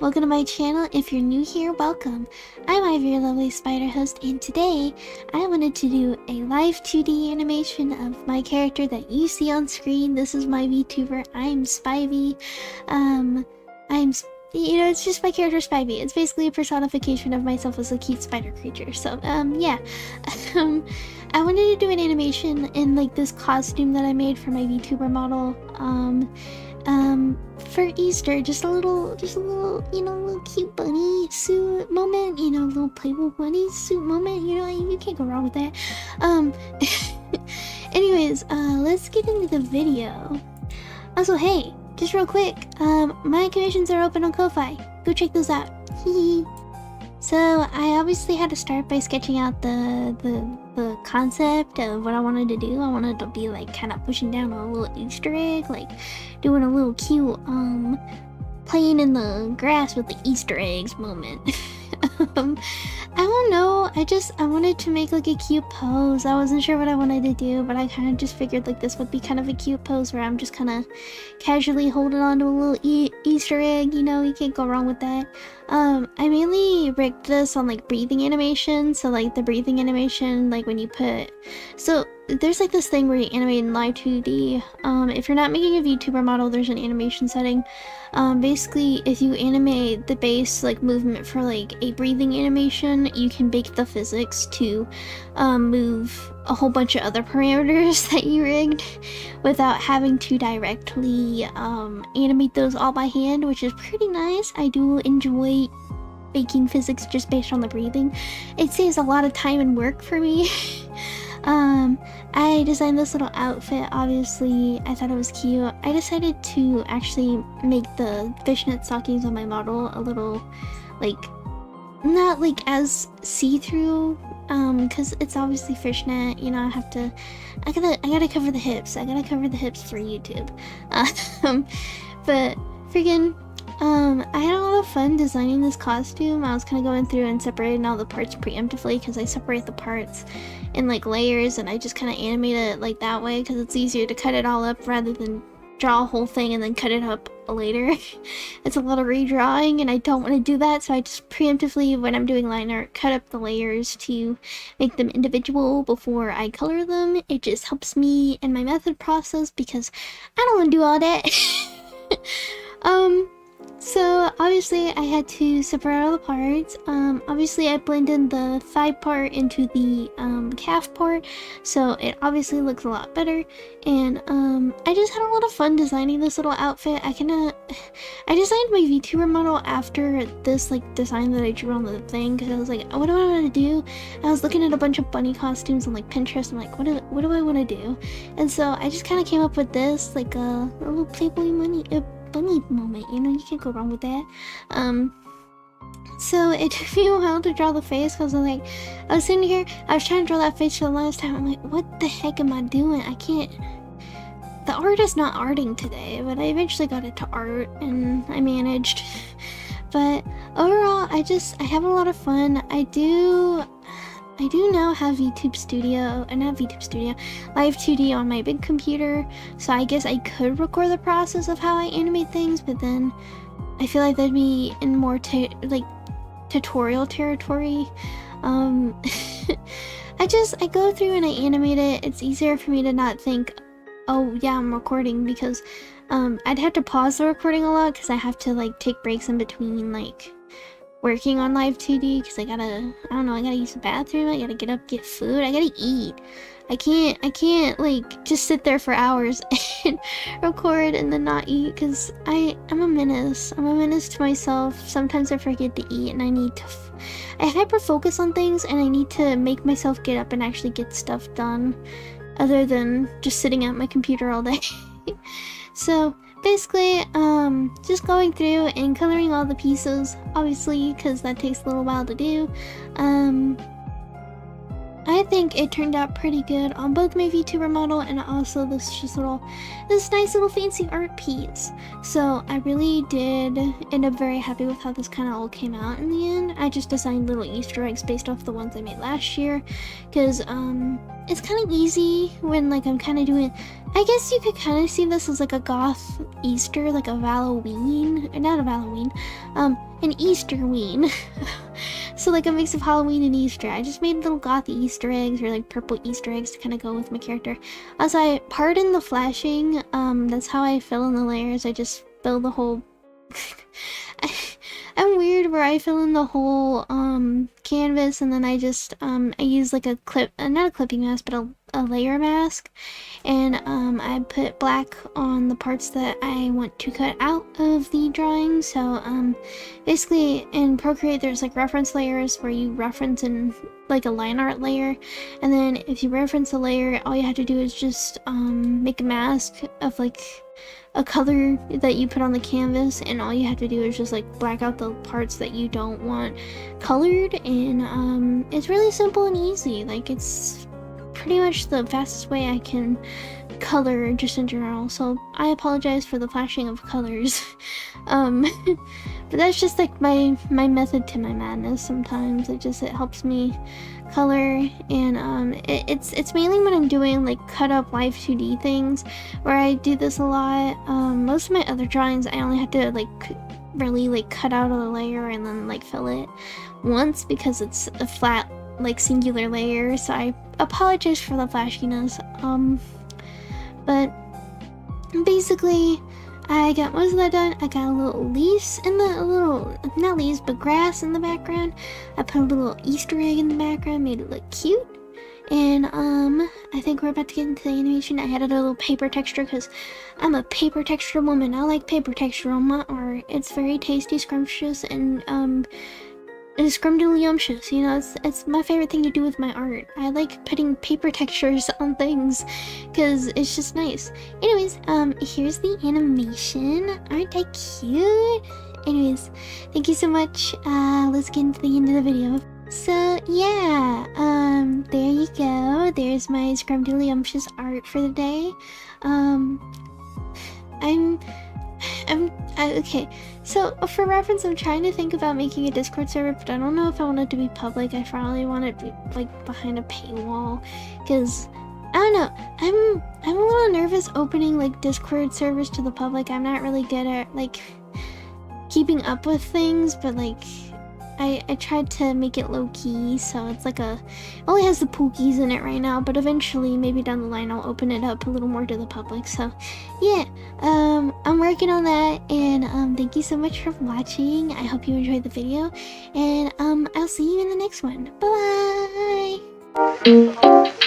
welcome to my channel. If you're new here, welcome. I'm Ivy, your lovely spider host, and today I wanted to do a live 2D animation of my character that you see on screen. This is my VTuber. I'm Spivey. It's just my character Spivey. It's basically a personification of myself as a cute spider creature. So, yeah. I wanted to do an animation in like this costume that I made for my VTuber model. For Easter, just a little, little cute bunny suit moment, little Playboy bunny suit moment, you can't go wrong with that. Anyways, let's get into the video. Also, hey, just real quick, my commissions are open on Ko-Fi. Go check those out. So, I obviously had to start by sketching out the concept of what I wanted to do. I wanted to be like kind of pushing down a little Easter egg, like doing a little cute playing in the grass with the Easter eggs moment. I don't know, I wanted to make like a cute pose. I wasn't sure what I wanted to do, but I kind of just figured like this would be kind of a cute pose where I'm just kind of casually holding on to a little Easter egg, you can't go wrong with that. I mainly rigged this on like breathing animation, so like the breathing animation, like when you so there's like this thing where you animate in Live2D. If you're not making a VTuber model, there's an animation setting. Basically, if you animate the base like movement for like a breathing animation, you can bake the physics to move a whole bunch of other parameters that you rigged without having to directly animate those all by hand, which is pretty nice. I do enjoy baking physics just based on the breathing. It saves a lot of time and work for me. I designed this little outfit. Obviously, I thought it was cute. I decided to actually make the fishnet stockings on my model a little, like, not like as see-through, because it's obviously fishnet, I gotta cover the hips. I gotta cover the hips for YouTube. But friggin', I had a lot of fun designing this costume. I was kind of going through and separating all the parts preemptively because I separate the parts in like layers, and I just kind of animate it like that way because it's easier to cut it all up rather than draw a whole thing and then cut it up later. It's a lot of redrawing and I don't want to do that, so I just preemptively, when I'm doing line art, cut up the layers to make them individual before I color them. It just helps me in my method process because I don't want to do all that. So obviously I had to separate all the parts. Obviously I blended the thigh part into the calf part, so it obviously looks a lot better. And I just had a lot of fun designing this little outfit. I designed my VTuber model after this like design that I drew on the thing, because I was like, what do I want to do? I was looking at a bunch of bunny costumes on like Pinterest. I'm like, what do I want to do? And so I just kind of came up with this, like a little Playboy bunny moment, you can't go wrong with that. So it took me a while to draw the face because I was sitting here, I was trying to draw that face for the last time. I'm like, what the heck am I doing? I can't, the art is not arting today, but I eventually got it to art and I managed. But overall, I have a lot of fun. I do now have Live2D on my big computer, so I guess I could record the process of how I animate things, but then I feel like that'd be in more tutorial territory. I go through and I animate it. It's easier for me to not think, oh yeah, I'm recording, because I'd have to pause the recording a lot because I have to like take breaks in between like working on Live2D, because I gotta use the bathroom, I gotta get up, get food, I gotta eat. I can't like just sit there for hours and record and then not eat, because I'm a menace. I'm a menace to myself. Sometimes I forget to eat and I hyper focus on things, and I need to make myself get up and actually get stuff done other than just sitting at my computer all day. So basically, just going through and coloring all the pieces, obviously, because that takes a little while to do. I think it turned out pretty good on both my VTuber model and also this nice little fancy art piece. So I really did end up very happy with how this kind of all came out in the end. I just designed little Easter eggs based off the ones I made last year, because it's kind of easy when like I'm kind of doing, I guess you could kind of see this as like a goth Easter, like a Halloween, not a Halloween, an Easterween. So like a mix of Halloween and Easter. I just made little gothy Easter eggs or like purple Easter eggs to kind of go with my character. As I pardon the flashing, that's how I fill in the layers. I just fill the whole I'm weird where I fill in the whole canvas, and then I just I use like a not a clipping mask, but a layer mask, and I put black on the parts that I want to cut out of the drawing. So basically in Procreate there's like reference layers where you reference in like a line art layer, and then if you reference a layer, all you have to do is just make a mask of like a color that you put on the canvas, and all you have to do is just like black out the parts that you don't want colored, and it's really simple and easy. Like, it's pretty much the fastest way I can color just in general, so I apologize for the flashing of colors. But that's just like my method to my madness. Sometimes it helps me color, and it's mainly when I'm doing like cut up Live2D things where I do this a lot. Most of my other drawings I only have to like really like cut out a layer and then like fill it once because it's a flat like singular layer, so I apologize for the flashiness. But basically I got most of that done. I got a little leaves in not leaves, but grass in the background. I put a little Easter egg in the background, made it look cute. And I think we're about to get into the animation. I added a little paper texture because I'm a paper texture woman. I like paper texture on my art. It's very tasty, scrumptious, and it's scrumdiddlyumptious, you know. It's my favorite thing to do with my art. I like putting paper textures on things because it's just nice. Anyways, here's the animation. Aren't I cute? Anyways, thank you so much. Let's get into the end of the video. So yeah, there you go. There's my scrumdiddlyumptious art for the day. Okay, so for reference, I'm trying to think about making a Discord server, but I don't know if I want it to be public. I probably want it to be like behind a paywall, because I don't know, I'm a little nervous opening like Discord servers to the public. I'm not really good at like keeping up with things, but like I tried to make it low-key, so it's like only has the pookies in it right now, but eventually, maybe down the line, I'll open it up a little more to the public. So yeah, I'm working on that, and thank you so much for watching. I hope you enjoyed the video, and I'll see you in the next one. Bye.